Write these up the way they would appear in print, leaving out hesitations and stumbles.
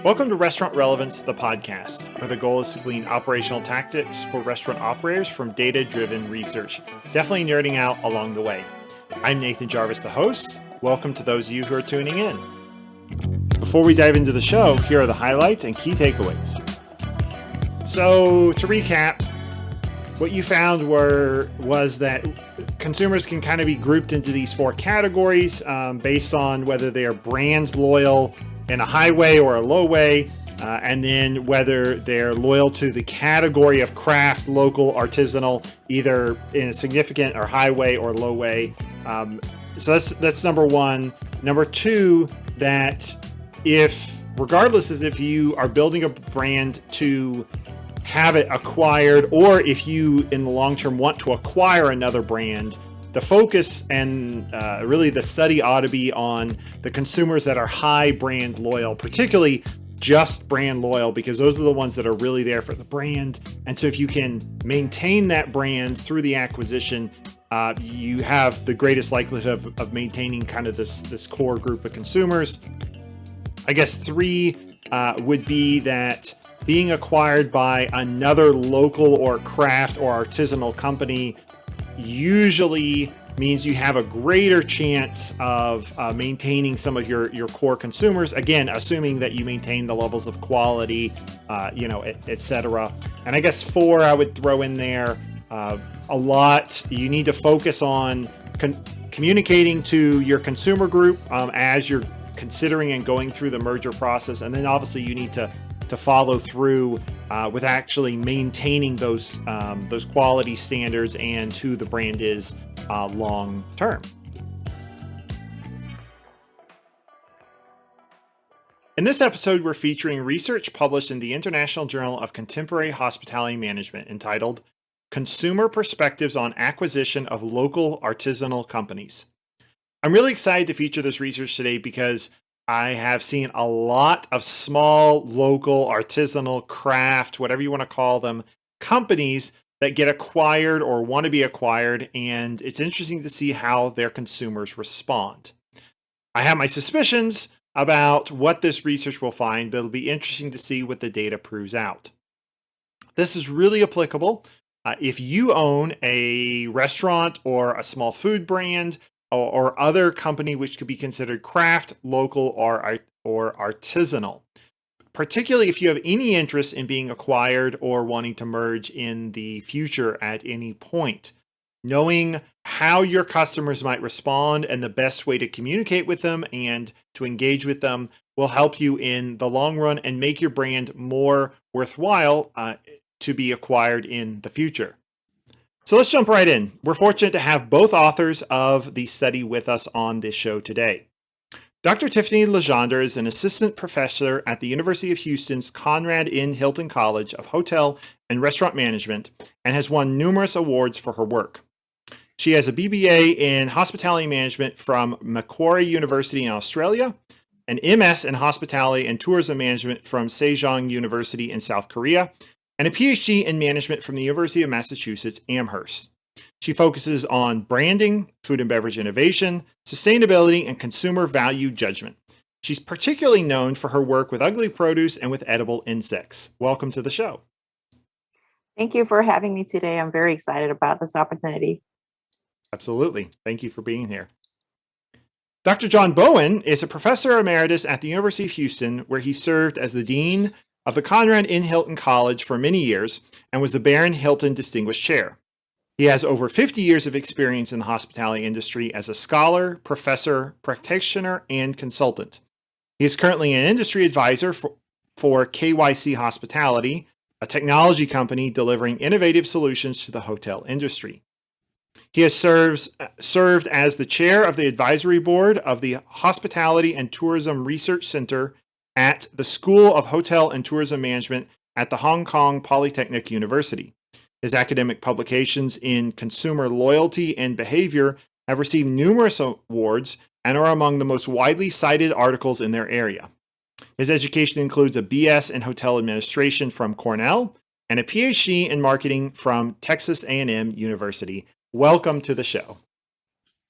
Welcome to Restaurant Relevance, the podcast, where the goal is to glean operational tactics for restaurant operators from data-driven research. Definitely nerding out along the way. I'm Nathan Jarvis, the host. Welcome to those of you who are tuning in. Before we dive into the show, here are the highlights and key takeaways. So, to recap, what you found was that consumers can kind of be grouped into these four categories based on whether they are brand loyal in a high way or a low way, and then whether they're loyal to the category of craft, local, artisanal, either in a significant or high way or low way. So that's number one. Number two, that regardless if you are building a brand to have it acquired, or if you in the long term want to acquire another brand, the focus and really the study ought to be on the consumers that are high brand loyal, particularly just brand loyal, because those are the ones that are really there for the brand. And so if you can maintain that brand through the acquisition, you have the greatest likelihood of maintaining kind of this core group of consumers. I guess three would be that being acquired by another local or craft or artisanal company usually means you have a greater chance of maintaining some of your core consumers. Again, assuming that you maintain the levels of quality, etc. And I guess four, I would throw in there a lot. You need to focus on communicating to your consumer group as you're considering and going through the merger process. And then obviously you need to follow through with actually maintaining those quality standards and who the brand is long term. In this episode, we're featuring research published in the International Journal of Contemporary Hospitality Management entitled Consumer Perspectives on Acquisition of Local Artisanal Companies. I'm really excited to feature this research today because I have seen a lot of small, local, artisanal, craft, whatever you want to call them, companies that get acquired or want to be acquired, and it's interesting to see how their consumers respond. I have my suspicions about what this research will find, but it'll be interesting to see what the data proves out. This is really applicable if you own a restaurant or a small food brand or other company which could be considered craft, local, or artisanal. Particularly if you have any interest in being acquired or wanting to merge in the future at any point. Knowing how your customers might respond and the best way to communicate with them and to engage with them will help you in the long run and make your brand more worthwhile to be acquired in the future. So let's jump right in. We're fortunate to have both authors of the study with us on this show today. Dr. Tiffany Legendre is an assistant professor at the University of Houston's Conrad N. Hilton College of Hotel and Restaurant Management and has won numerous awards for her work. She has a BBA in Hospitality Management from Macquarie University in Australia, an MS in Hospitality and Tourism Management from Sejong University in South Korea, and a PhD in management from the University of Massachusetts, Amherst. She focuses on branding, food and beverage innovation, sustainability, and consumer value judgment. She's particularly known for her work with ugly produce and with edible insects. Welcome to the show. Thank you for having me today. I'm very excited about this opportunity. Absolutely. Thank you for being here. Dr. John Bowen is a professor emeritus at the University of Houston, where he served as the dean of the Conrad N. Hilton College for many years and was the Baron Hilton Distinguished Chair. He has over 50 years of experience in the hospitality industry as a scholar, professor, practitioner, and consultant. He is currently an industry advisor for KYC Hospitality, a technology company delivering innovative solutions to the hotel industry. He has served as the chair of the advisory board of the Hospitality and Tourism Research Center at the School of Hotel and Tourism Management at the Hong Kong Polytechnic University. His academic publications in consumer loyalty and behavior have received numerous awards and are among the most widely cited articles in their area. His education includes a BS in Hotel Administration from Cornell and a PhD in Marketing from Texas A&M University. Welcome to the show.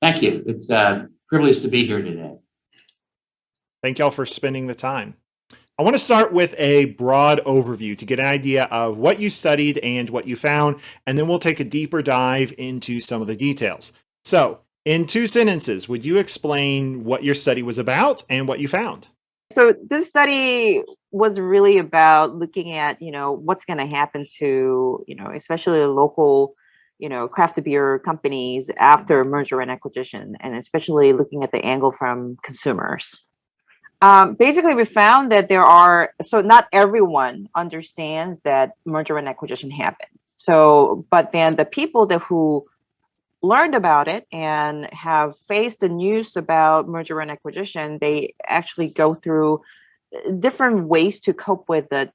Thank you. It's a privilege to be here today. Thank y'all for spending the time. I want to start with a broad overview to get an idea of what you studied and what you found, and then we'll take a deeper dive into some of the details. So, in 2 sentences, would you explain what your study was about and what you found? So this study was really about looking at, what's going to happen to, especially local, craft beer companies after merger and acquisition, and especially looking at the angle from consumers. Basically, we found that so not everyone understands that merger and acquisition happened. So, but then the people who learned about it and have faced the news about merger and acquisition, they actually go through different ways to cope with the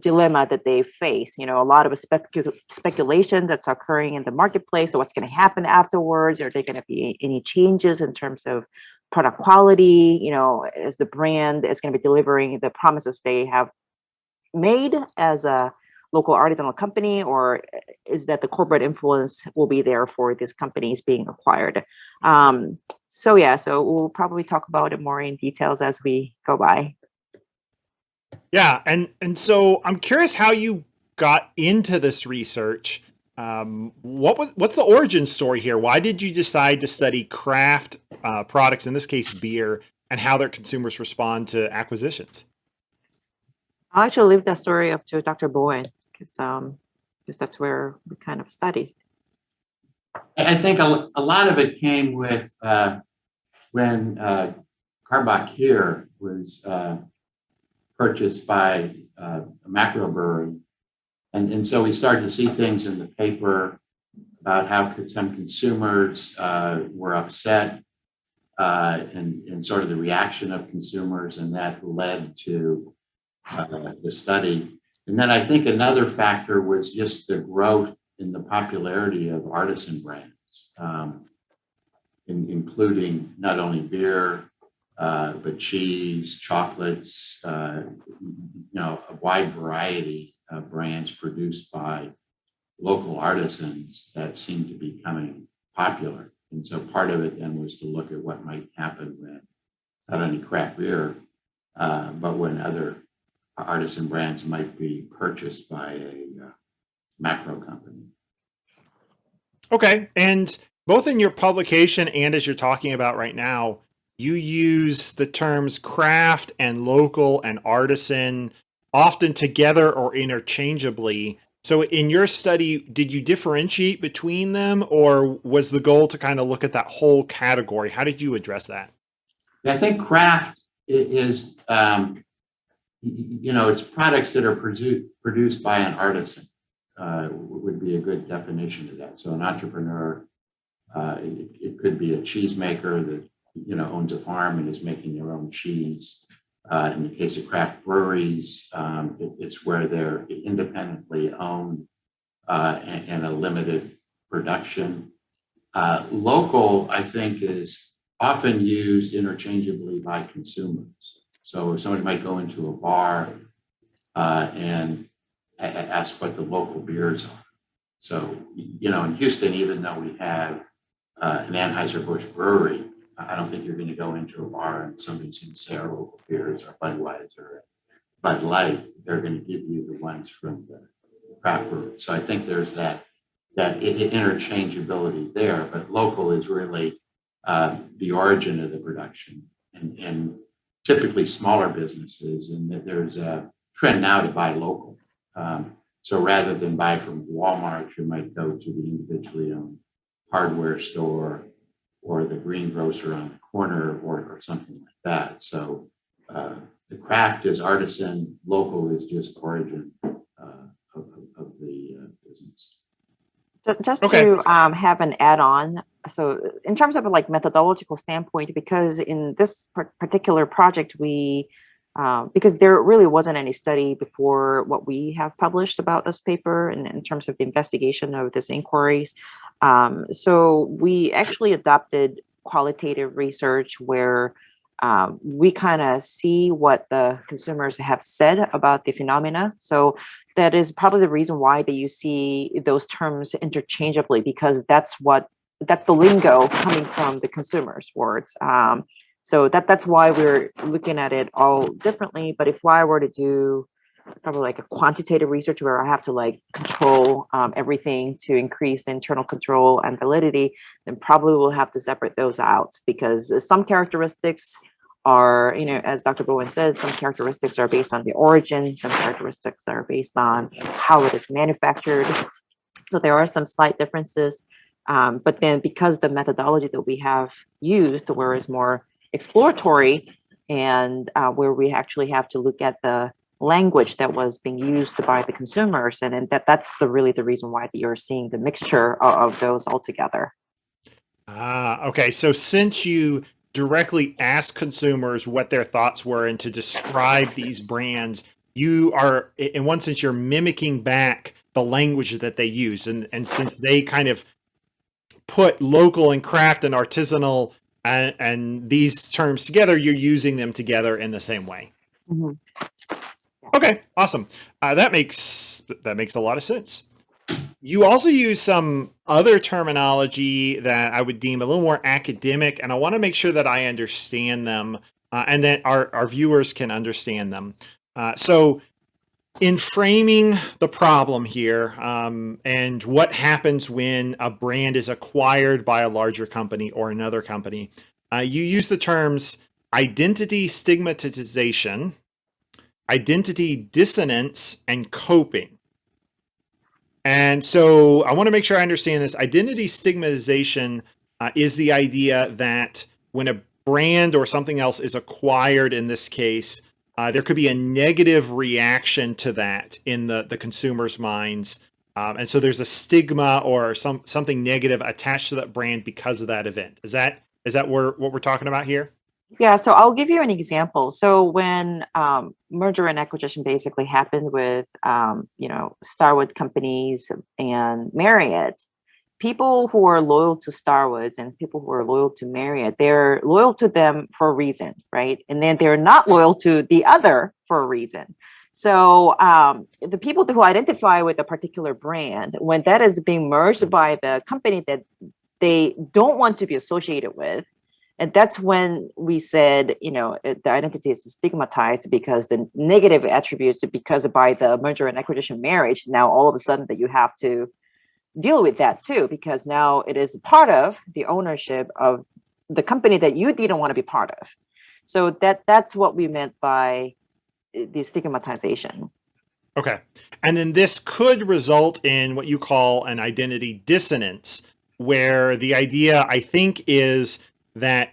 dilemma that they face. A lot of speculation that's occurring in the marketplace. So what's going to happen afterwards? Are there going to be any changes in terms of product quality? Is the brand is going to be delivering the promises they have made as a local artisanal company, or is that the corporate influence will be there for these companies being acquired? So we'll probably talk about it more in details as we go by. Yeah, and so I'm curious how you got into this research. What's the origin story here? Why did you decide to study craft products, in this case beer, and how their consumers respond to acquisitions? I'll actually leave that story up to Dr. Boyd because that's where we kind of study. I think a lot of it came with when Karbach here was purchased by a macro brewery. And so we started to see things in the paper about how some consumers were upset and sort of the reaction of consumers, and that led to the study. And then I think another factor was just the growth in the popularity of artisan brands, including not only beer, but cheese, chocolates, a wide variety of brands produced by local artisans that seem to be becoming popular. And so part of it then was to look at what might happen when not only craft beer, but when other artisan brands might be purchased by a macro company. Okay, and both in your publication and as you're talking about right now, you use the terms craft and local and artisan often together or interchangeably. So in your study, did you differentiate between them, or was the goal to kind of look at that whole category? How did you address that? I think craft is, it's products that are produced by an artisan would be a good definition of that. So an entrepreneur, it could be a cheesemaker that owns a farm and is making their own cheese. In the case of craft breweries, it's where they're independently owned and a limited production. Local, I think, is often used interchangeably by consumers. So somebody might go into a bar and ask what the local beers are. So, in Houston, even though we have an Anheuser-Busch brewery, I don't think you're going to go into a bar and somebody's going to say our local beers are Budweiser or Bud Light. They're going to give you the ones from the craft brewery. So I think there's that interchangeability there, but local is really the origin of the production and typically smaller businesses. And there's a trend now to buy local. So rather than buy from Walmart, you might go to the individually owned hardware store or the greengrocer on the corner or something like that. So the craft is artisan, local is just origin of the business. Just Okay. to have an add-on. So in terms of a methodological standpoint, because in this particular project, because there really wasn't any study before what we have published about this paper in terms of the investigation of this inquiries. So we actually adopted qualitative research where we kind of see what the consumers have said about the phenomena. So that is probably the reason why that you see those terms interchangeably, because that's the lingo coming from the consumers' words. So that's why we're looking at it all differently. But if I were to do probably like a quantitative research where I have to like control everything to increase the internal control and validity, then probably we'll have to separate those out, because some characteristics are, as Dr. Bowen said, some characteristics are based on the origin, some characteristics are based on how it is manufactured. So there are some slight differences. But then because the methodology that we have used, where it's more exploratory and where we actually have to look at the language that was being used by the consumers, and that's really the reason why you're seeing the mixture of those altogether. Okay. So since you directly asked consumers what their thoughts were and to describe these brands, you are, in one sense, you're mimicking back the language that they use. And since they kind of put local and craft and artisanal and these terms together, you're using them together in the same way. Mm-hmm. Okay, awesome. That makes a lot of sense. You also use some other terminology that I would deem a little more academic, and I want to make sure that I understand them and that our viewers can understand them. So in framing the problem here and what happens when a brand is acquired by a larger company or another company, you use the terms identity stigmatization, identity dissonance, and coping. And so I want to make sure I understand this. Identity stigmatization is the idea that when a brand or something else is acquired, in this case, there could be a negative reaction to that in the consumer's minds. And so there's a stigma or something negative attached to that brand because of that event. Is that what we're talking about here? Yeah, so I'll give you an example. So when merger and acquisition basically happened with, Starwood companies and Marriott, people who are loyal to Starwoods and people who are loyal to Marriott, they're loyal to them for a reason, right? And then they're not loyal to the other for a reason. So the people who identify with a particular brand, when that is being merged by the company that they don't want to be associated with, and that's when we said, the identity is stigmatized because the negative attributes, because by the merger and acquisition marriage, now all of a sudden that you have to deal with that too, because now it is part of the ownership of the company that you didn't want to be part of. So that's what we meant by the stigmatization. Okay. And then this could result in what you call an identity dissonance, where the idea, I think, is that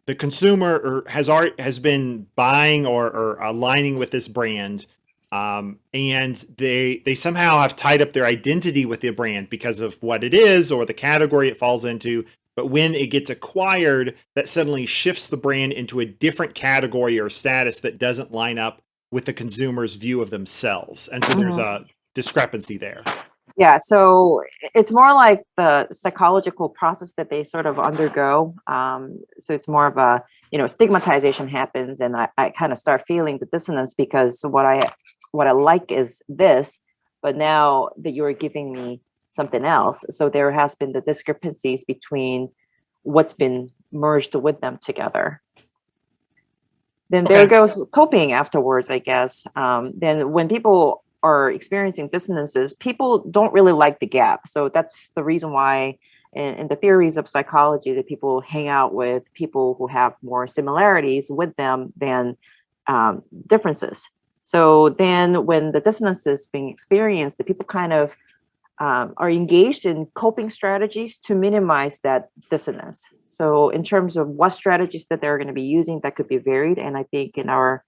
the consumer has been buying or aligning with this brand, and they somehow have tied up their identity with the brand because of what it is or the category it falls into. But when it gets acquired, that suddenly shifts the brand into a different category or status that doesn't line up with the consumer's view of themselves. And so there's a discrepancy there. Yeah, so it's more like the psychological process that they sort of undergo. So it's more of a, stigmatization happens, and I kind of start feeling the dissonance because what I like is this, but now that you're giving me something else. So there has been the discrepancies between what's been merged with them together. Then there goes coping afterwards, I guess. Then when people are experiencing dissonances, people don't really like the gap. So that's the reason why in the theories of psychology that people hang out with people who have more similarities with them than differences. So then when the dissonance is being experienced, the people kind of are engaged in coping strategies to minimize that dissonance. So in terms of what strategies that they're going to be using, that could be varied. And I think in our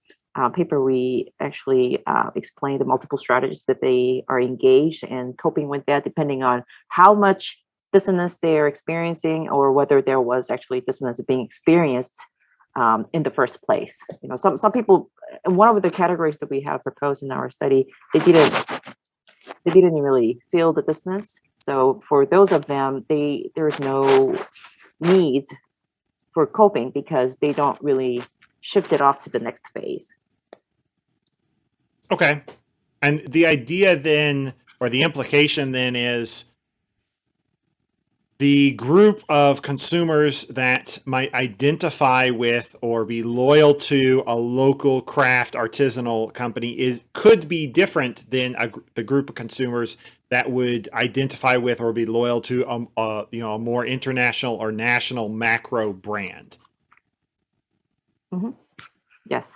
paper, we actually explain the multiple strategies that they are engaged in coping with that, depending on how much dissonance they are experiencing or whether there was actually dissonance being experienced in the first place. Some people, one of the categories that we have proposed in our study, they didn't really feel the dissonance. So for those of them, there's no need for coping because they don't really shift it off to the next phase. Okay. And the idea then, or the implication then is the group of consumers that might identify with or be loyal to a local craft artisanal company could be different than the group of consumers that would identify with or be loyal to a more international or national macro brand. Mm-hmm. Yes.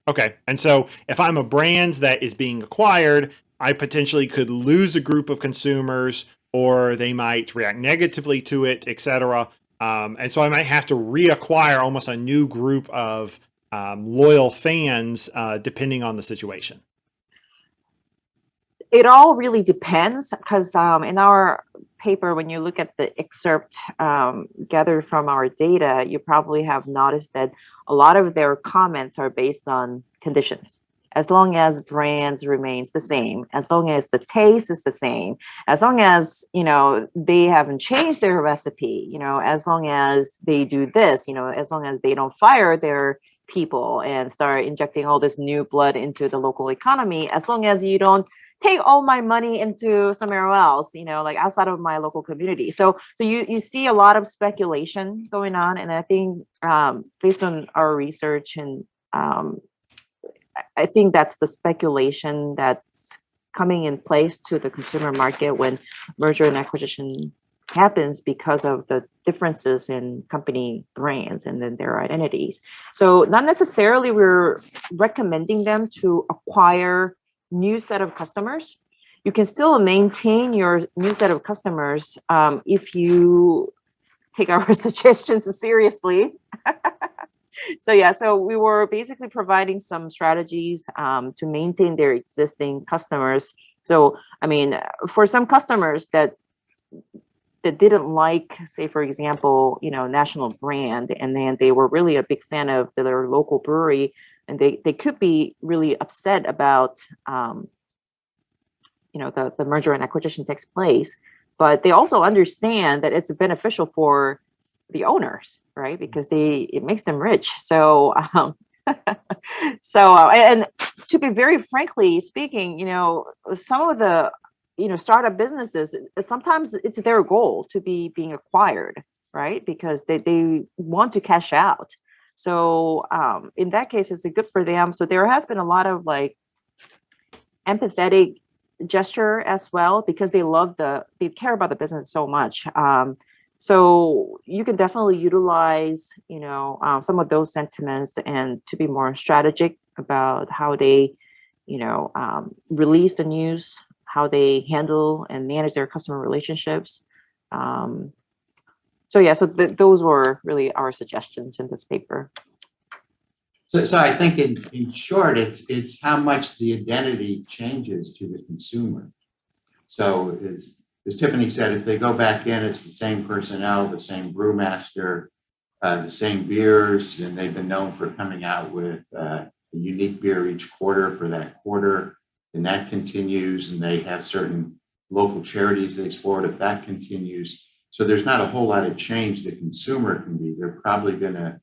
Okay. And so if I'm a brand that is being acquired, I potentially could lose a group of consumers, or they might react negatively to it, et cetera. And so I might have to reacquire almost a new group of loyal fans, depending on the situation. It all really depends, because in our paper, when you look at the excerpt gathered from our data, you probably have noticed that a lot of their comments are based on conditions. As long as brands remains the same, as long as the taste is the same, as long as, they haven't changed their recipe, as long as they do this, as long as they don't fire their people and start injecting all this new blood into the local economy, as long as you don't take all my money into somewhere else, like outside of my local community. So you see a lot of speculation going on. And I think based on our research, and I think that's the speculation that's coming in place to the consumer market when merger and acquisition happens, because of the differences in company brands and then their identities. So not necessarily we're recommending them to acquire new set of customers. You can still maintain your new set of customers if you take our suggestions seriously. So we were basically providing some strategies to maintain their existing customers. So, I mean, for some customers that didn't like, say, for example, national brand, and then they were really a big fan of their local brewery, and they could be really upset about, the merger and acquisition takes place, but they also understand that it's beneficial for the owners, right? Because it makes them rich. So, and to be very frankly speaking, some of the, startup businesses, sometimes it's their goal to be being acquired, right? Because they want to cash out. So in that case, it's good for them. So there has been a lot of like empathetic gesture as well, because they care about the business so much. So you can definitely utilize, some of those sentiments, and to be more strategic about how they, release the news, how they handle and manage their customer relationships. So those were really our suggestions in this paper. So I think in short, it's how much the identity changes to the consumer. So as Tiffany said, if they go back in, it's the same personnel, the same brewmaster, the same beers, and they've been known for coming out with a unique beer each quarter for that quarter, and that continues, and they have certain local charities they support, if that continues. So there's not a whole lot of change the consumer can be. They're probably going to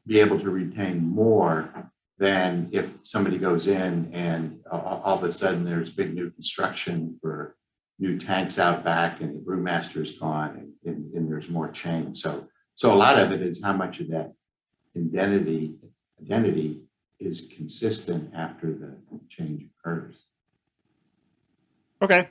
be able to retain more than if somebody goes in and all of a sudden there's big new construction for new tanks out back, and the brewmaster's gone, and there's more change. So a lot of it is how much of that identity is consistent after the change occurs. Okay.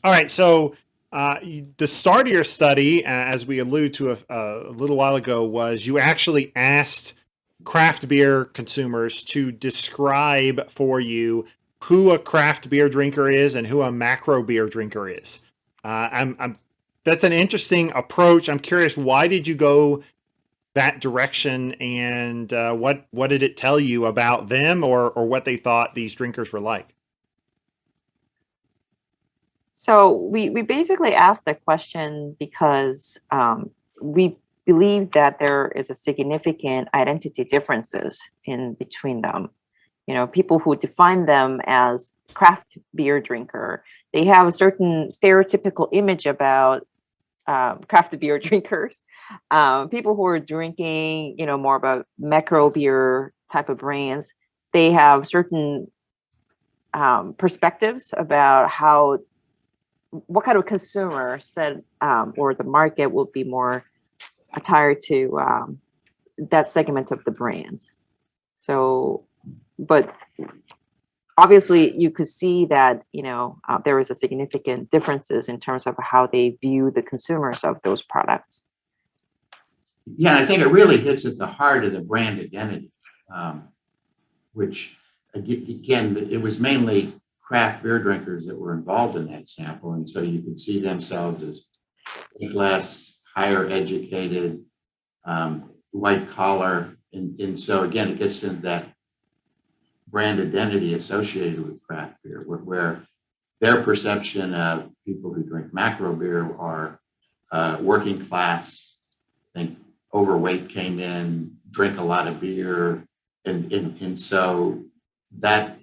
All right. So the start of your study, as we alluded to a little while ago, was you actually asked craft beer consumers to describe for you who a craft beer drinker is and who a macro beer drinker is. That's an interesting approach. I'm curious, why did you go that direction, and what did it tell you about them, or what they thought these drinkers were like? So we basically asked the question because we believe that there is a significant identity differences in between them. People who define them as craft beer drinker, they have a certain stereotypical image about craft beer drinkers. People who are drinking, more about macro beer type of brands, they have certain perspectives about how what kind of consumer said, or the market will be more attired to that segment of the brands. So, but obviously you could see that, there is a significant differences in terms of how they view the consumers of those products. Yeah, I think it really hits at the heart of the brand identity, which again, it was mainly craft beer drinkers that were involved in that sample. And so you could see themselves as less higher educated, white collar. And so again, it gets into that brand identity associated with craft beer, where their perception of people who drink macro beer are working class, think overweight, came in, drink a lot of beer. And so that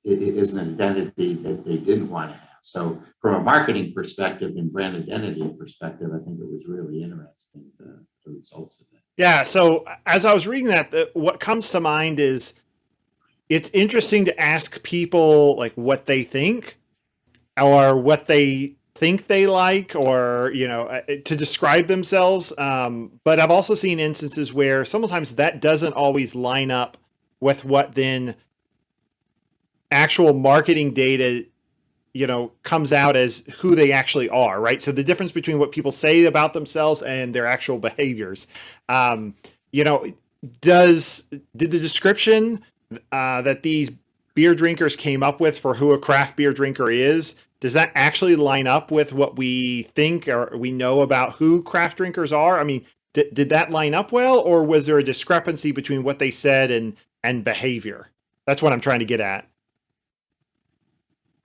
is an identity that they didn't want to have. So from a marketing perspective and brand identity perspective, I think it was really interesting, the results of that. Yeah. So as I was reading that, what comes to mind is it's interesting to ask people like what they think or what they think they like, or, to describe themselves. But I've also seen instances where sometimes that doesn't always line up with what then actual marketing data, comes out as who they actually are, right? So the difference between what people say about themselves and their actual behaviors. You know, did the description that these beer drinkers came up with for who a craft beer drinker is, does that actually line up with what we think or we know about who craft drinkers are? I mean, did that line up well, or was there a discrepancy between what they said and behavior? That's what I'm trying to get at.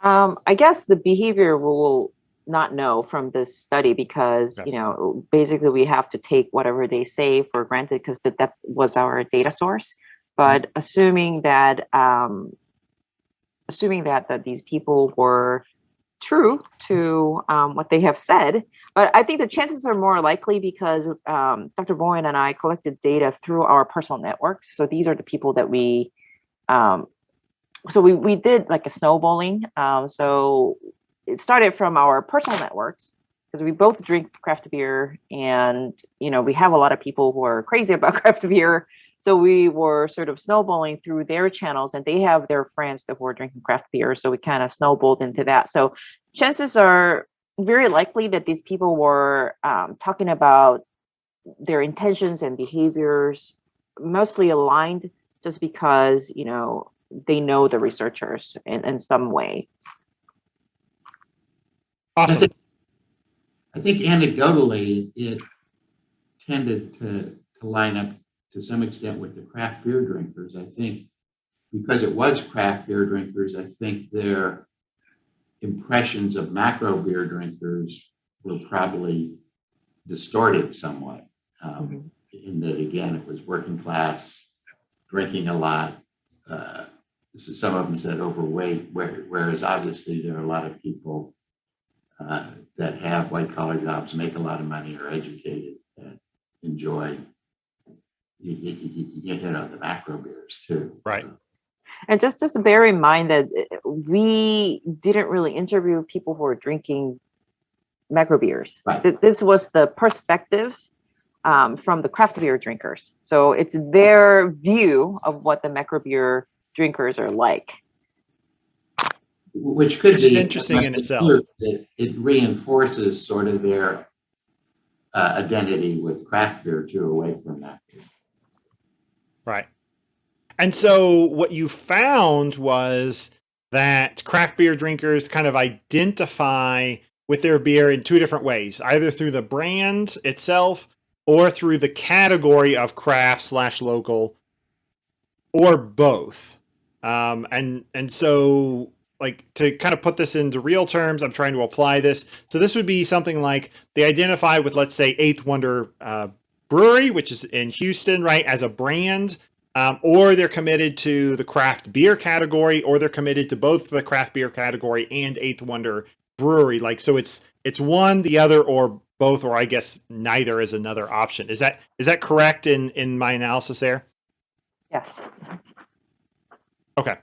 I guess the behavior will not know from this study because, Yeah. basically we have to take whatever they say for granted because that was our data source. But assuming that these people were true to what they have said, but I think the chances are more likely because Dr. Bowen and I collected data through our personal networks. So these are the people that we we did like a snowballing. So it started from our personal networks because we both drink craft beer, and we have a lot of people who are crazy about craft beer. So we were sort of snowballing through their channels, and they have their friends that were drinking craft beer. So we kind of snowballed into that. So chances are very likely that these people were talking about their intentions and behaviors mostly aligned just because, they know the researchers in some way. Awesome. I think anecdotally, it tended to line up to some extent with the craft beer drinkers. I think because it was craft beer drinkers, I think their impressions of macro beer drinkers were probably distorted somewhat. In that, again, it was working class, drinking a lot. Some of them said overweight, whereas obviously there are a lot of people that have white collar jobs, make a lot of money, are educated, and enjoy the macro beers too. Right. And just to bear in mind that we didn't really interview people who are drinking macro beers. Right. This was the perspectives from the craft beer drinkers. So it's their view of what the macro beer drinkers are like. Which could be interesting in itself. It reinforces sort of their identity with craft beer too, away from that. Right. And so what you found was that craft beer drinkers kind of identify with their beer in two different ways, either through the brand itself or through the category of craft/local, or both. And so, like, to kind of put this into real terms, I'm trying to apply this. So this would be something like they identify with, let's say, Eighth Wonder Brewery, which is in Houston, right, as a brand, or they're committed to the craft beer category, or they're committed to both the craft beer category and Eighth Wonder Brewery. Like, so it's one, the other, or both, or I guess neither is another option. Is that correct in my analysis there? Yes. Okay.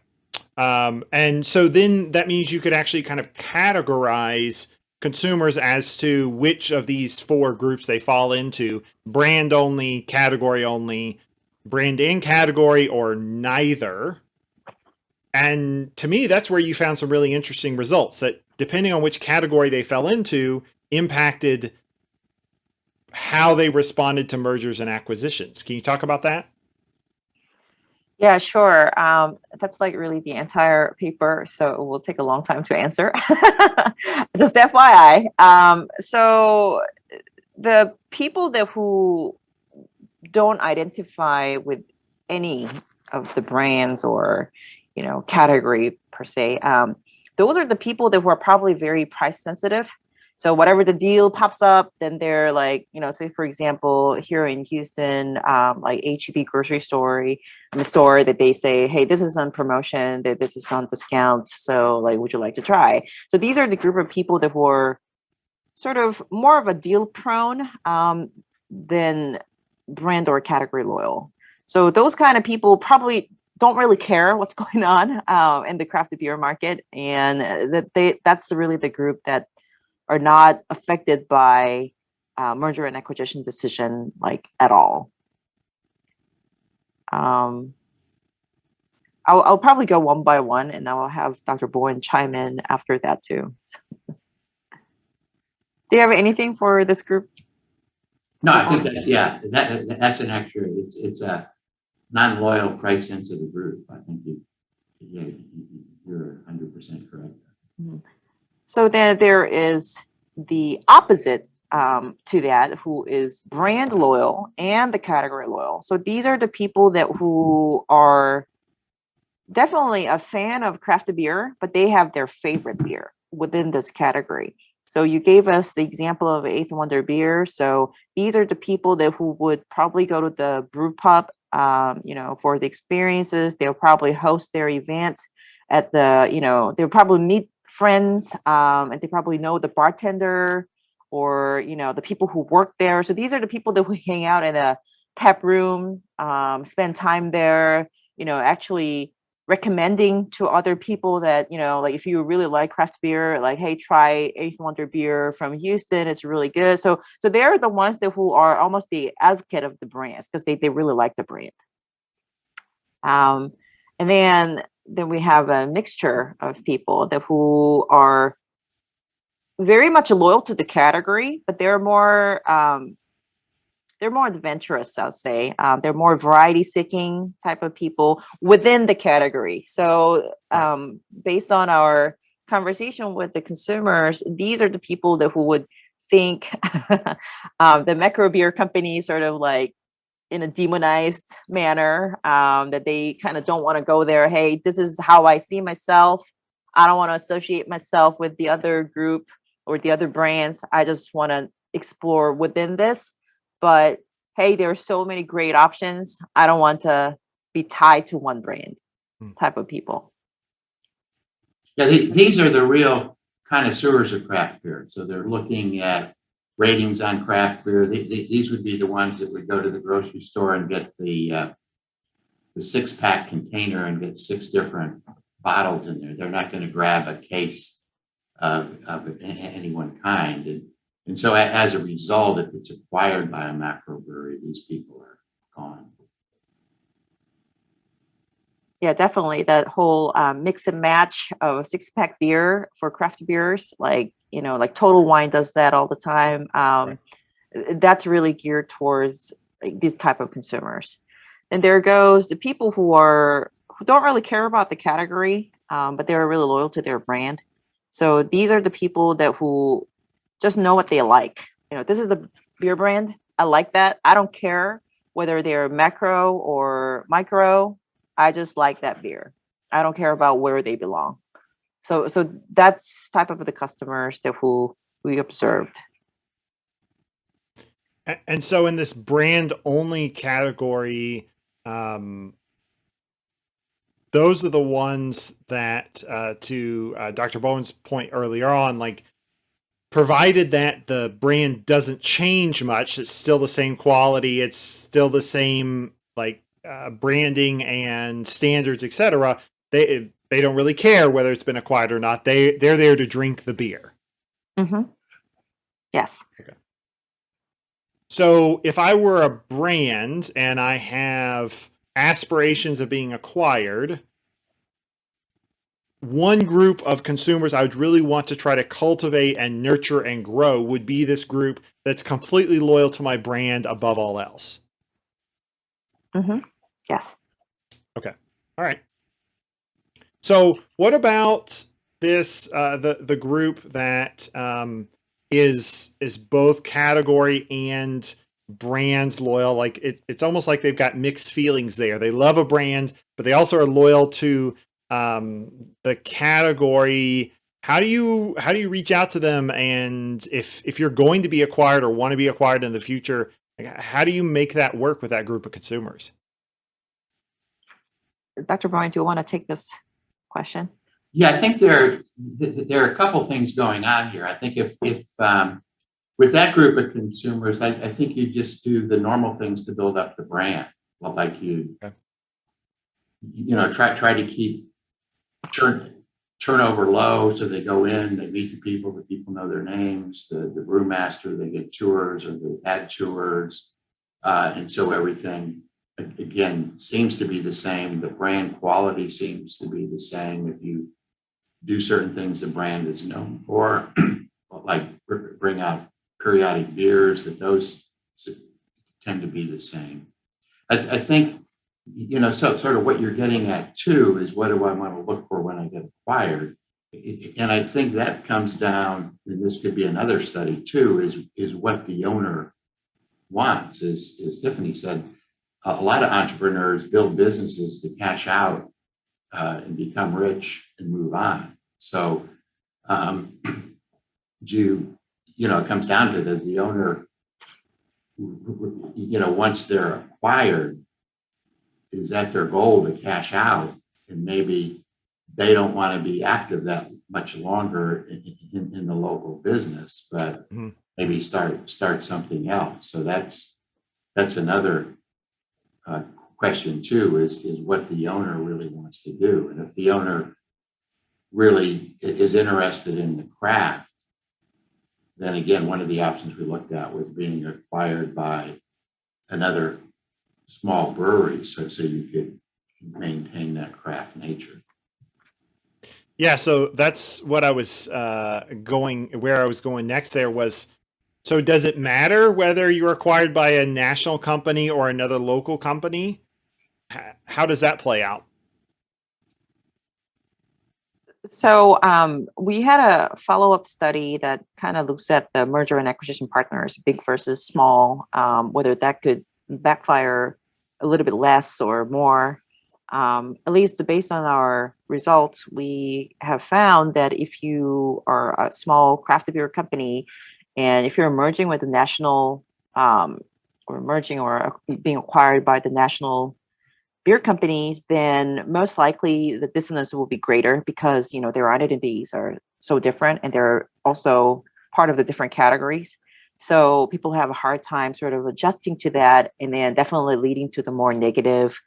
And so then that means you could actually kind of categorize consumers as to which of these four groups they fall into: brand only, category only, brand and category, or neither. And to me, that's where you found some really interesting results that, depending on which category they fell into, impacted how they responded to mergers and acquisitions. Can you talk about that? Yeah, sure. That's like really the entire paper, so it will take a long time to answer. Just FYI. So the people that who don't identify with any of the brands or, category per se, those are the people that were probably very price sensitive. So whatever the deal pops up, then they're like, say for example, here in Houston, like HEB grocery store that they say, hey, this is on promotion, that this is on discount. So like, would you like to try? So these are the group of people that were sort of more of a deal prone than brand or category loyal. So those kind of people probably don't really care what's going on in the craft beer market, and that's really the group that are not affected by merger and acquisition decision like at all. I'll probably go one by one, and I will have Dr. Bowen chime in after that too. Do you have anything for this group? No, I think that's an extra. It's a non-loyal, price-sensitive group. I think you're 100% correct. Mm-hmm. So then there is the opposite to that, who is brand loyal and the category loyal. So these are the people who are definitely a fan of craft beer, but they have their favorite beer within this category. So you gave us the example of Eighth Wonder beer. So these are the people who would probably go to the brew pub, for the experiences. They'll probably host their events at they'll probably meet friends, and they probably know the bartender or, the people who work there. So these are the people who hang out in a tap room, spend time there, actually recommending to other people that, like if you really like craft beer, like, hey, try Eighth Wonder beer from Houston. It's really good. So they're the ones who are almost the advocate of the brands because they really like the brand. And then we have a mixture of people who are very much loyal to the category, but they're more adventurous, I'll say. They're more variety seeking type of people within the category. So based on our conversation with the consumers, these are the people who would think the macro beer company sort of like in a demonized manner, that they kind of don't want to go there. Hey, this is how I see myself. I don't want to associate myself with the other group or the other brands. I just want to explore within this. But hey, there are so many great options. I don't want to be tied to one brand type of people. Yeah, these are the real connoisseurs of craft beer. So they're looking at ratings on craft beer. These would be the ones that would go to the grocery store and get the 6-pack container and get 6 different bottles in there. They're not going to grab a case of any one kind. And so as a result, if it's acquired by a macro brewery, these people are gone. Yeah, definitely. That whole mix and match of 6-pack beer for craft beers, like Total Wine does that all the time. That's really geared towards like, these type of consumers. And there goes the people who don't really care about the category, but they're really loyal to their brand. So these are the people who just know what they like. This is the beer brand. I like that. I don't care whether they're macro or micro. I just like that beer. I don't care about where they belong. So that's type of the customers who we observed. And so in this brand only category, those are the ones that, to Dr. Bowen's point earlier on, like, provided that the brand doesn't change much, it's still the same quality, it's still the same like branding and standards, etc. They don't really care whether it's been acquired or not. They're there to drink the beer. Mm-hmm. Yes. Okay. So if I were a brand and I have aspirations of being acquired, one group of consumers I would really want to try to cultivate and nurture and grow would be this group that's completely loyal to my brand above all else. Mm-hmm. Yes. Okay. All right. So what about this, the group that is both category and brand loyal? Like it's almost like they've got mixed feelings there. They love a brand, but they also are loyal to the category. How do you reach out to them? And if you're going to be acquired or want to be acquired in the future, like, how do you make that work with that group of consumers? Dr. Brian, do you want to take this question? Yeah, I think there are a couple things going on here. I think if with that group of consumers, I think you just do the normal things to build up the brand. Well, like Okay. Try to keep turnover low, so they go in, they meet the people know their names, the brewmaster, they get tours or they add tours, and so everything again seems to be the same. The brand quality seems to be the same. If you do certain things the brand is known for, like bring out periodic beers, that those tend to be the same. I think, so sort of what you're getting at too is, what do I want to look for when I get acquired? And I think that comes down, and this could be another study too, is what the owner wants. As Tiffany said, a lot of entrepreneurs build businesses to cash out and become rich and move on. So, it comes down to, does the owner, once they're acquired, is that their goal to cash out? And maybe they don't want to be active that much longer in the local business, but maybe start something else. So that's another question too, is what the owner really wants to do. And if the owner really is interested in the craft, then again, one of the options we looked at was being acquired by another small brewery, so you could maintain that craft nature. Yeah, so that's what I was where I was going next there was, so does it matter whether you're acquired by a national company or another local company? How does that play out? So we had a follow-up study that kind of looks at the merger and acquisition partners, big versus small, whether that could backfire a little bit less or more. At least based on our results, we have found that if you are a small craft beer company, and if you're merging with the national, or merging or being acquired by the national beer companies, then most likely the dissonance will be greater, because their identities are so different and they're also part of the different categories. So people have a hard time sort of adjusting to that, and then definitely leading to the more negative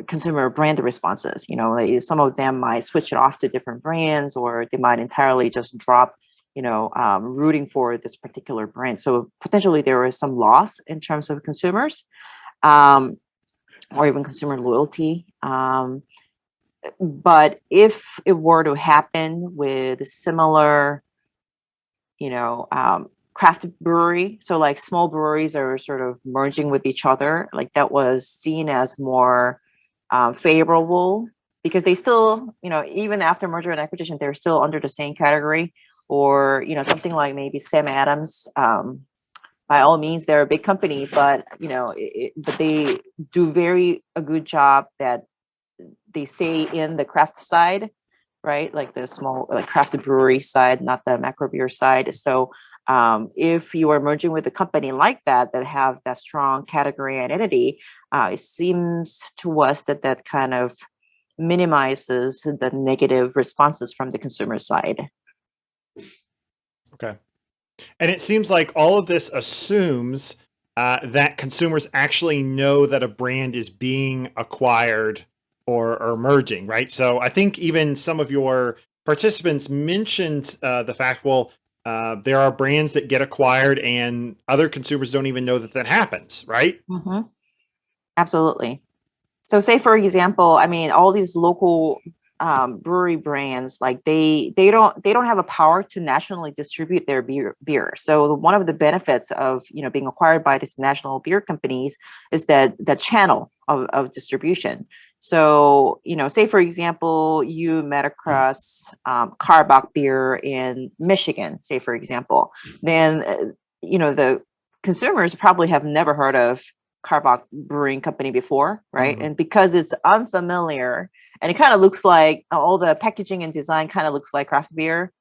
consumer brand responses. Like some of them might switch it off to different brands, or they might entirely just drop rooting for this particular brand. So potentially there is some loss in terms of consumers. Or even consumer loyalty. But if it were to happen with a similar, craft brewery, so like small breweries are sort of merging with each other, like that was seen as more favorable, because they still, even after merger and acquisition, they're still under the same category. Or, something like maybe Sam Adams. By all means, they're a big company, but but they do a good job that they stay in the craft side, right? Like the small, like craft brewery side, not the macro beer side. So if you are merging with a company like that have that strong category identity, it seems to us that kind of minimizes the negative responses from the consumer side. Okay. And it seems like all of this assumes that consumers actually know that a brand is being acquired or merging, right? So I think even some of your participants mentioned the fact, well, there are brands that get acquired and other consumers don't even know that that happens, right? Mm-hmm. Absolutely. So say for example, I mean, all these local brewery brands, like they don't have a power to nationally distribute their beer. So one of the benefits of being acquired by these national beer companies is that the channel of distribution. So say for example, you met across Karbach beer in Michigan, say for example, then the consumers probably have never heard of Karbach Brewing Company before, right? Mhm. And because it's unfamiliar and it kind of looks like all the packaging and design kind of looks like craft beer.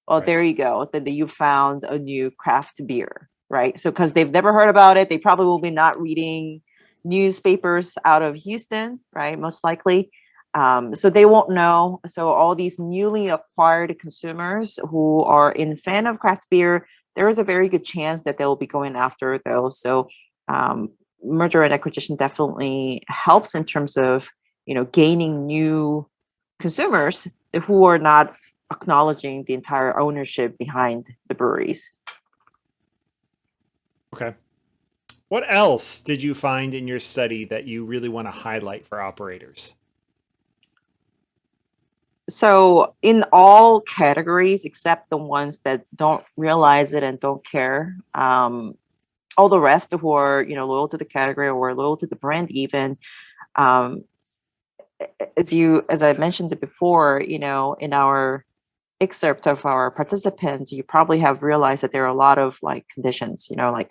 Well, Right. there you go. Then you found a new craft beer, right? So because they've never heard about it, they probably will be not reading newspapers out of Houston, right? Most likely. So they won't know. So all these newly acquired consumers who are in fan of craft beer, there is a very good chance that they'll be going after those. So um, merger and acquisition definitely helps in terms of gaining new consumers who are not acknowledging the entire ownership behind the breweries. Okay. What else did you find in your study that you really want to highlight for operators? So in all categories except the ones that don't realize it and don't care, all the rest who are loyal to the category or loyal to the brand even, um, as I mentioned it before, in our excerpt of our participants, you probably have realized that there are a lot of like conditions, like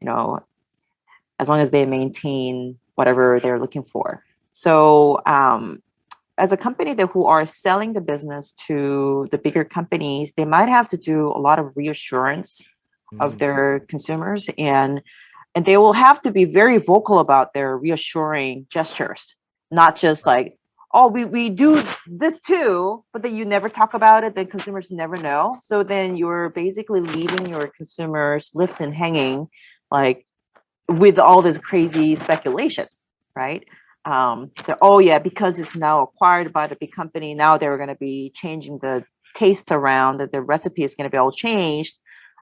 you know, as long as they maintain whatever they're looking for. So as a company that who are selling the business to the bigger companies, they might have to do a lot of reassurance of Mm, their consumers, and they will have to be very vocal about their reassuring gestures, not just right. like, oh, we do this too, but then you never talk about it, then consumers never know. So then you're basically leaving your consumers left and hanging, like with all this crazy speculations, right? Oh yeah, because it's now acquired by the big company, now they're going to be changing the taste around, that the recipe is going to be all changed.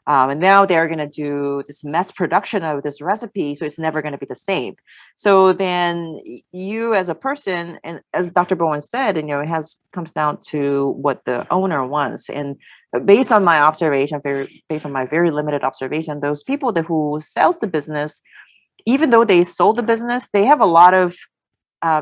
And now they're going to do this mass production of this recipe, so it's never going to be the same. So then you as a person, and as Dr. Bowen said, it comes down to what the owner wants. And based on my observation, based on my very limited observation, those people who sells the business, even though they sold the business, they have a lot of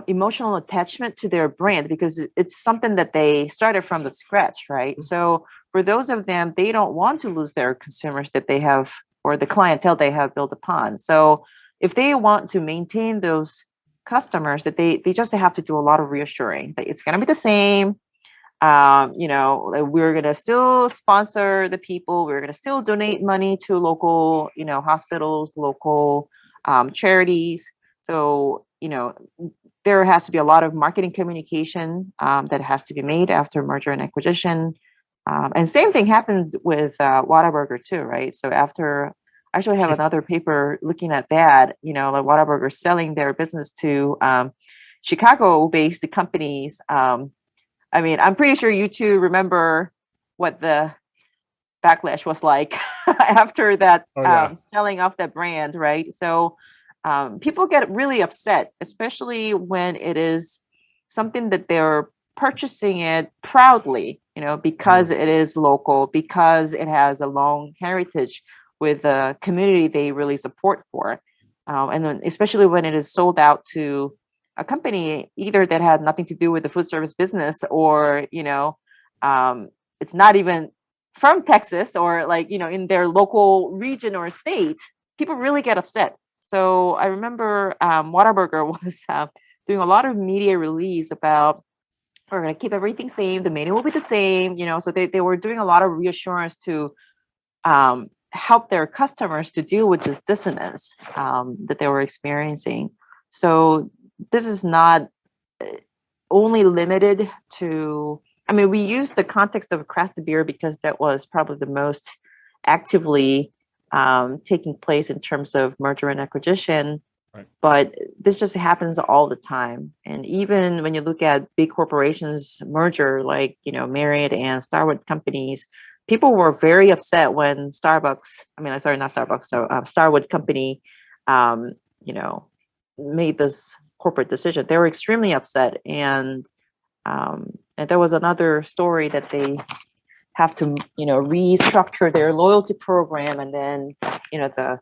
emotional attachment to their brand because it's something that they started from the scratch, right? So for those of them, they don't want to lose their consumers that they have or the clientele they have built upon. So if they want to maintain those customers, that they just have to do a lot of reassuring that it's going to be the same. Like we're going to still sponsor the people. We're going to still donate money to local, hospitals, local charities. So, there has to be a lot of marketing communication that has to be made after merger and acquisition. And same thing happened with Whataburger too, right? So after, I actually have another paper looking at that, like Whataburger selling their business to Chicago-based companies. I mean, I'm pretty sure you two remember what the backlash was like after that Oh yeah. selling off that brand, right? So people get really upset, especially when it is something that they're purchasing it proudly, because Mm, it is local, because it has a long heritage with the community they really support for. And then especially when it is sold out to a company either that had nothing to do with the food service business or, it's not even from Texas or like, in their local region or state, people really get upset. So I remember Whataburger was doing a lot of media release about we're going to keep everything same. The menu will be the same, so they were doing a lot of reassurance to help their customers to deal with this dissonance that they were experiencing. So this is not only limited to, I mean, we use the context of craft beer because that was probably the most actively taking place in terms of merger and acquisition. Right. But this just happens all the time. And even when you look at big corporations merger, like, Marriott and Starwood companies, people were very upset when Starwood company, um, you know, made this corporate decision. They were extremely upset. And there was another story that they have to, restructure their loyalty program. And then, the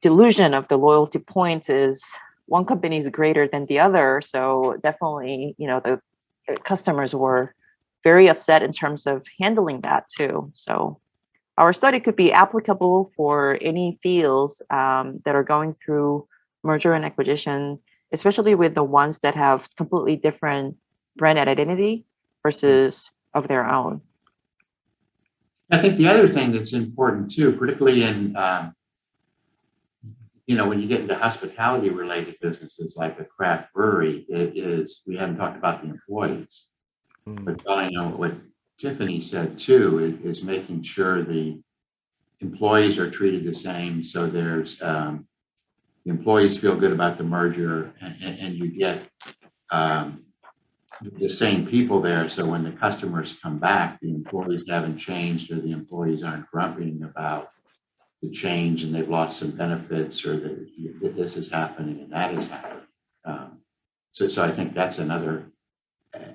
delusion of the loyalty points is one company is greater than the other. So definitely, the customers were very upset in terms of handling that too. So our study could be applicable for any fields that are going through merger and acquisition, especially with the ones that have completely different brand identity versus of their own. I think the other thing that's important too, particularly in when you get into hospitality related businesses like a craft brewery, we haven't talked about the employees, but following on what Tiffany said too, is making sure the employees are treated the same. So there's the employees feel good about the merger, and you get the same people there. So when the customers come back, the employees haven't changed, or the employees aren't grumping about the change and they've lost some benefits, or that this is happening and that is happening. So I think that's another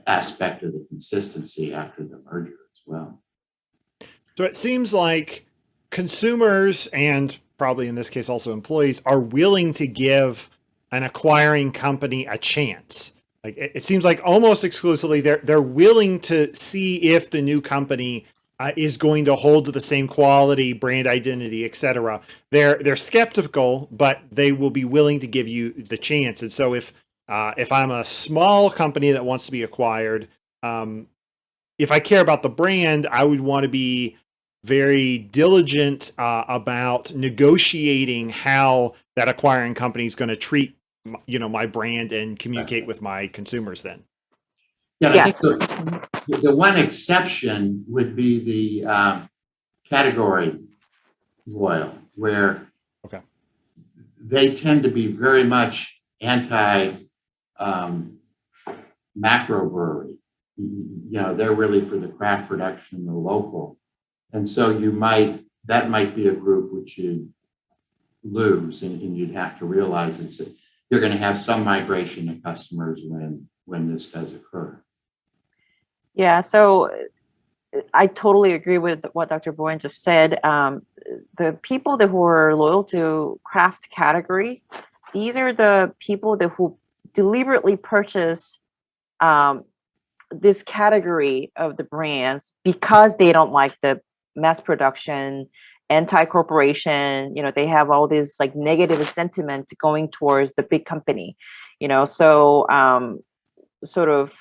aspect of the consistency after the merger as well. So it seems like consumers, and probably in this case also employees, are willing to give an acquiring company a chance. Like it seems like almost exclusively they're willing to see if the new company is going to hold to the same quality, brand identity, etc. They're skeptical, but they will be willing to give you the chance. And so if I'm a small company that wants to be acquired, if I care about the brand, I would want to be very diligent about negotiating how that acquiring company is going to treat my brand and communicate with my consumers then. Yeah, Yes. I think the one exception would be the category loyal, where they tend to be very much anti macro brewery. They're really for the craft production, the local. And so that might be a group which you lose, and you'd have to realize that you're going to have some migration of customers when this does occur. Yeah, so I totally agree with what Dr. Bowen just said. The people who are loyal to craft category, these are the people who deliberately purchase this category of the brands because they don't like the mass production, anti-corporation. They have all this like negative sentiment going towards the big company. So sort of.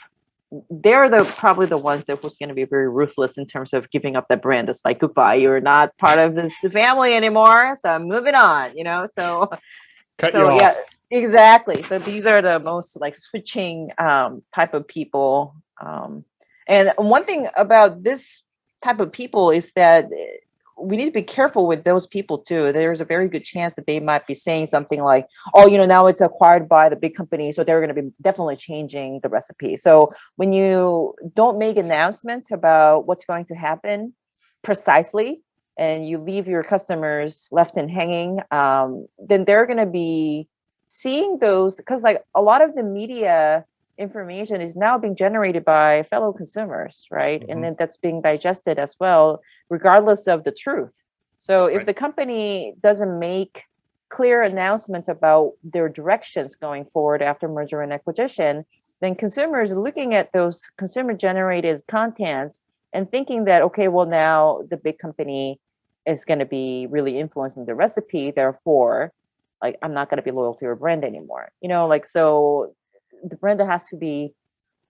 They're probably the ones who's going to be very ruthless in terms of giving up the brand. It's like, goodbye, you're not part of this family anymore, so I'm moving on. So Cut you off. Yeah, exactly. So these are the most like switching type of people. And one thing about this type of people is that we need to be careful with those people too. There's a very good chance that they might be saying something like, oh, now it's acquired by the big company, so they're going to be definitely changing the recipe. So when you don't make announcements about what's going to happen precisely, and you leave your customers left and hanging, then they're going to be seeing those, because like a lot of the media information is now being generated by fellow consumers, right? Mm-hmm. And then that's being digested as well, regardless of the truth. So if the company doesn't make clear announcements about their directions going forward after merger and acquisition, then consumers looking at those consumer generated content and thinking that, okay, well, now the big company is going to be really influencing the recipe, therefore, like, I'm not going to be loyal to your brand anymore. So the brand has to be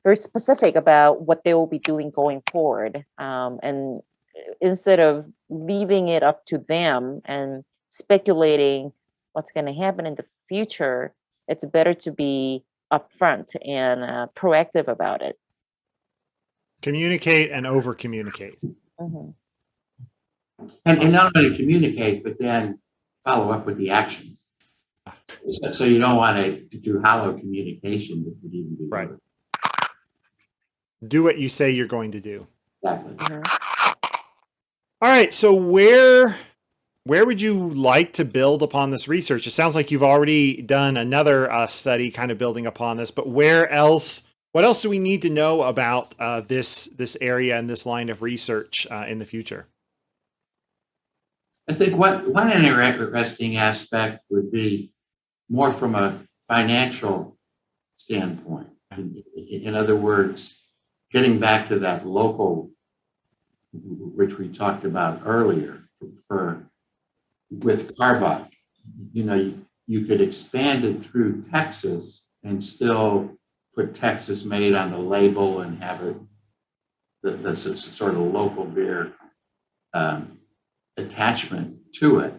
very specific about what they will be doing going forward. And instead of leaving it up to them and speculating what's going to happen in the future, it's better to be upfront and proactive about it. Communicate and over communicate. Mm-hmm. And not only communicate, but then follow up with the actions. So you don't want to do hollow communication that could even be Right. good. Do what you say you're going to do. Exactly. All right. So where would you like to build upon this research? It sounds like you've already done another study kind of building upon this, but where else, what else do we need to know about this area and this line of research in the future? I think one interesting aspect would be more from a financial standpoint. In other words, getting back to that local, which we talked about earlier, with Carbach, you could expand it through Texas and still put Texas made on the label and have it the sort of local beer attachment to it.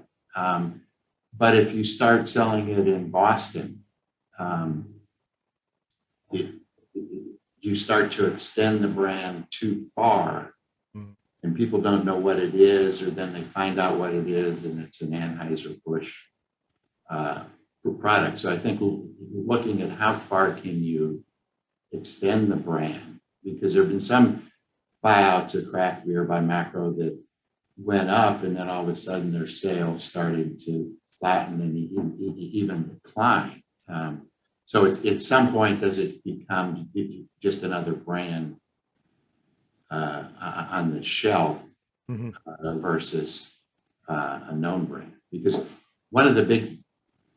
But if you start selling it in Boston, you start to extend the brand too far, and people don't know what it is, or then they find out what it is, and it's an Anheuser-Busch product. So I think looking at how far can you extend the brand, because there have been some buyouts of craft beer by macro that went up, and then all of a sudden their sales started to flatten and even decline. So at some point, does it become just another brand on the shelf versus a known brand? Because one of the big,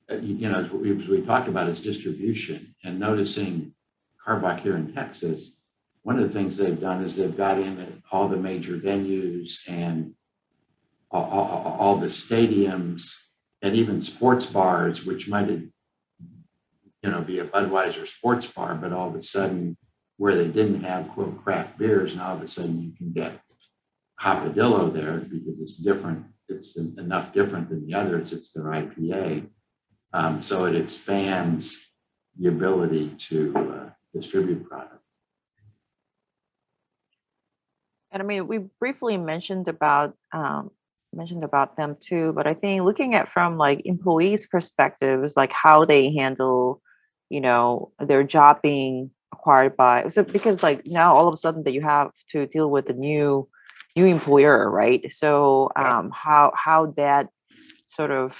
as we talked about, is distribution. And noticing Carbach here in Texas, one of the things they've done is they've got in at all the major venues and all the stadiums and even sports bars, which might be a Budweiser sports bar, but all of a sudden where they didn't have quote craft beers, and all of a sudden you can get Hopadillo there because it's different. It's enough different than the others. It's their IPA. So it expands the ability to distribute products. And I mean, we briefly mentioned about them too, but I think looking at from like employees' perspectives, like how they handle, their job being acquired by, so because like now all of a sudden that you have to deal with a new employer, right? So how that sort of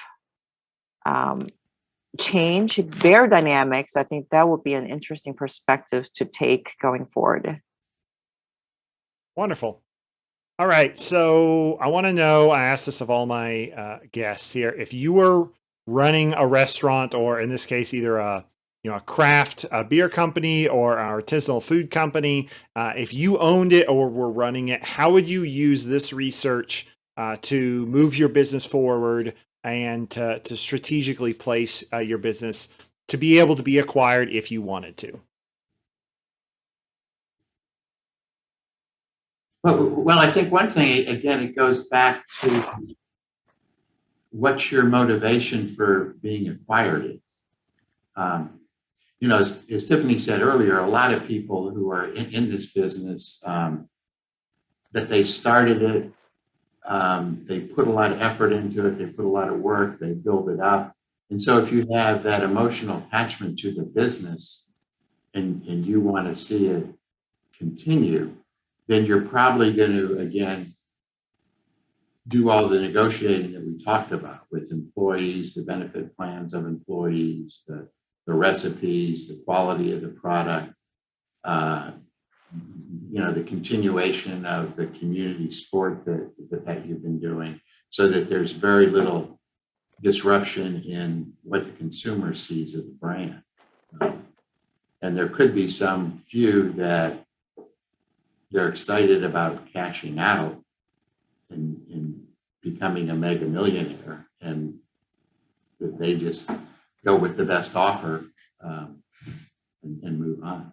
change their dynamics, I think that would be an interesting perspective to take going forward. Wonderful. All right. So I want to know, I asked this of all my guests here, if you were running a restaurant, or in this case, either a craft beer company or an artisanal food company, if you owned it or were running it, how would you use this research to move your business forward and to strategically place your business to be able to be acquired if you wanted to? Well, I think one thing, again, it goes back to what's your motivation for being acquired is. As Tiffany said earlier, a lot of people who are in this business, that they started it, they put a lot of effort into it, they put a lot of work, they build it up. And so if you have that emotional attachment to the business and you want to see it continue, then you're probably going to, again, do all the negotiating that we talked about with employees, the benefit plans of employees, the recipes, the quality of the product, the continuation of the community sport that you've been doing, so that there's very little disruption in what the consumer sees of the brand. And there could be some few that they're excited about cashing out and becoming a mega millionaire, and that they just go with the best offer and move on.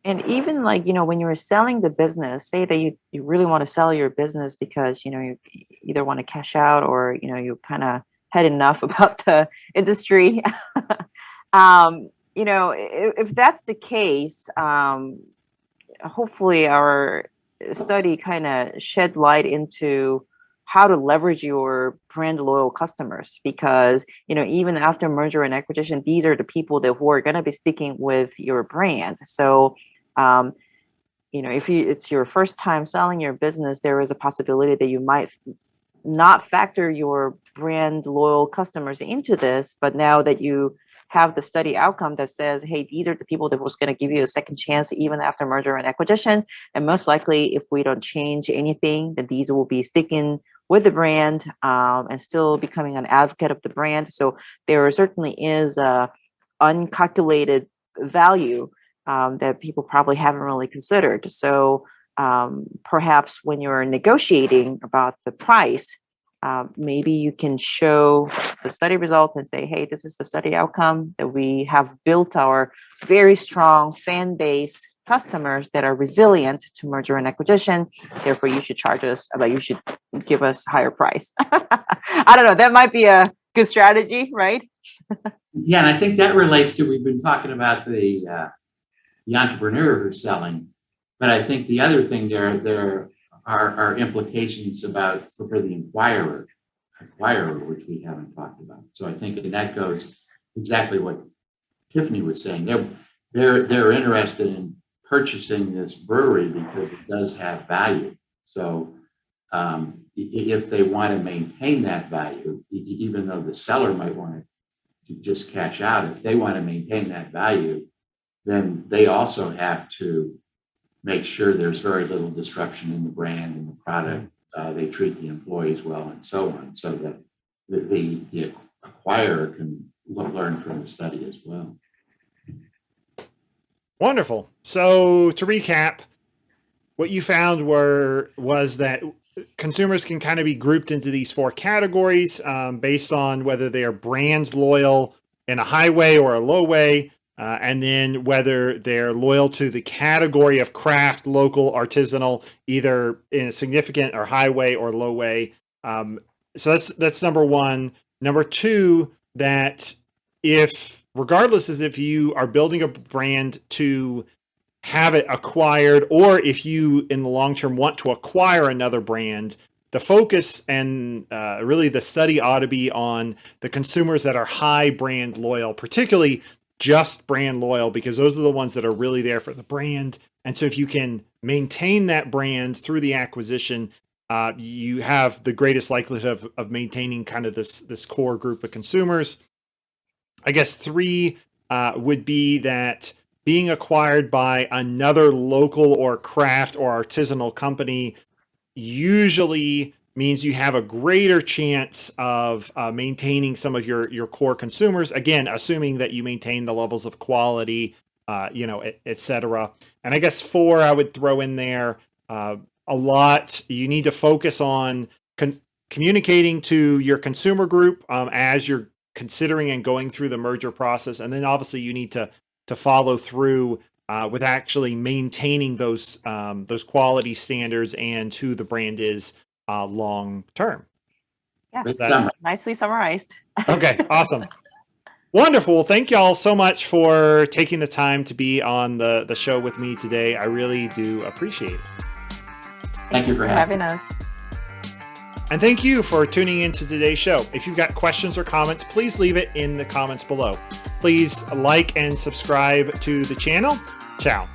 And even like, when you're selling the business, say that you really want to sell your business because, you either want to cash out or, you kind of had enough about the industry. If that's the case, hopefully our study kind of shed light into how to leverage your brand loyal customers, because even after merger and acquisition, these are the people who are going to be sticking with your brand. So if it's your first time selling your business, there is a possibility that you might not factor your brand loyal customers into this. But now that you have the study outcome that says, hey, these are the people that was going to give you a second chance even after merger and acquisition, and most likely if we don't change anything, then these will be sticking with the brand and still becoming an advocate of the brand. So there certainly is a uncalculated value that people probably haven't really considered. So perhaps when you're negotiating about the price, maybe you can show the study result and say, hey, this is the study outcome, that we have built our very strong fan base customers that are resilient to merger and acquisition. Therefore, you should charge us, but you should give us higher price. I don't know. That might be a good strategy, right? Yeah, and I think that relates to, we've been talking about the entrepreneur who's selling, but I think the other thing there are implications about for the acquirer, which we haven't talked about. So I think that goes exactly what Tiffany was saying. They're interested in purchasing this brewery because it does have value. So if they want to maintain that value, even though the seller might want to just cash out, if they want to maintain that value, then they also have to make sure there's very little disruption in the brand and the product. They treat the employees well and so on, so that the acquirer can learn from the study as well. Wonderful. So to recap, what you found was that consumers can kind of be grouped into these 4 categories based on whether they are brand loyal in a high way or a low way, and then whether they're loyal to the category of craft, local, artisanal, either in a significant or high way or low way. So that's number 1. Number 2, that regardless as if you are building a brand to have it acquired, or if you in the long term want to acquire another brand, the focus and really the study ought to be on the consumers that are high brand loyal, particularly just brand loyal, because those are the ones that are really there for the brand. And so if you can maintain that brand through the acquisition, you have the greatest likelihood of maintaining kind of this core group of consumers. I guess 3 would be that being acquired by another local or craft or artisanal company usually means you have a greater chance of maintaining some of your core consumers. Again, assuming that you maintain the levels of quality, et cetera. And I guess 4, I would throw in there a lot. You need to focus on communicating to your consumer group as you're considering and going through the merger process. And then obviously you need to follow through with actually maintaining those quality standards and who the brand is long term. Yes, nicely summarized. Okay, awesome. Wonderful. Thank y'all so much for taking the time to be on the show with me today. I really do appreciate it. Thank you for having us. And thank you for tuning into today's show. If you've got questions or comments, please leave it in the comments below. Please like and subscribe to the channel. Ciao.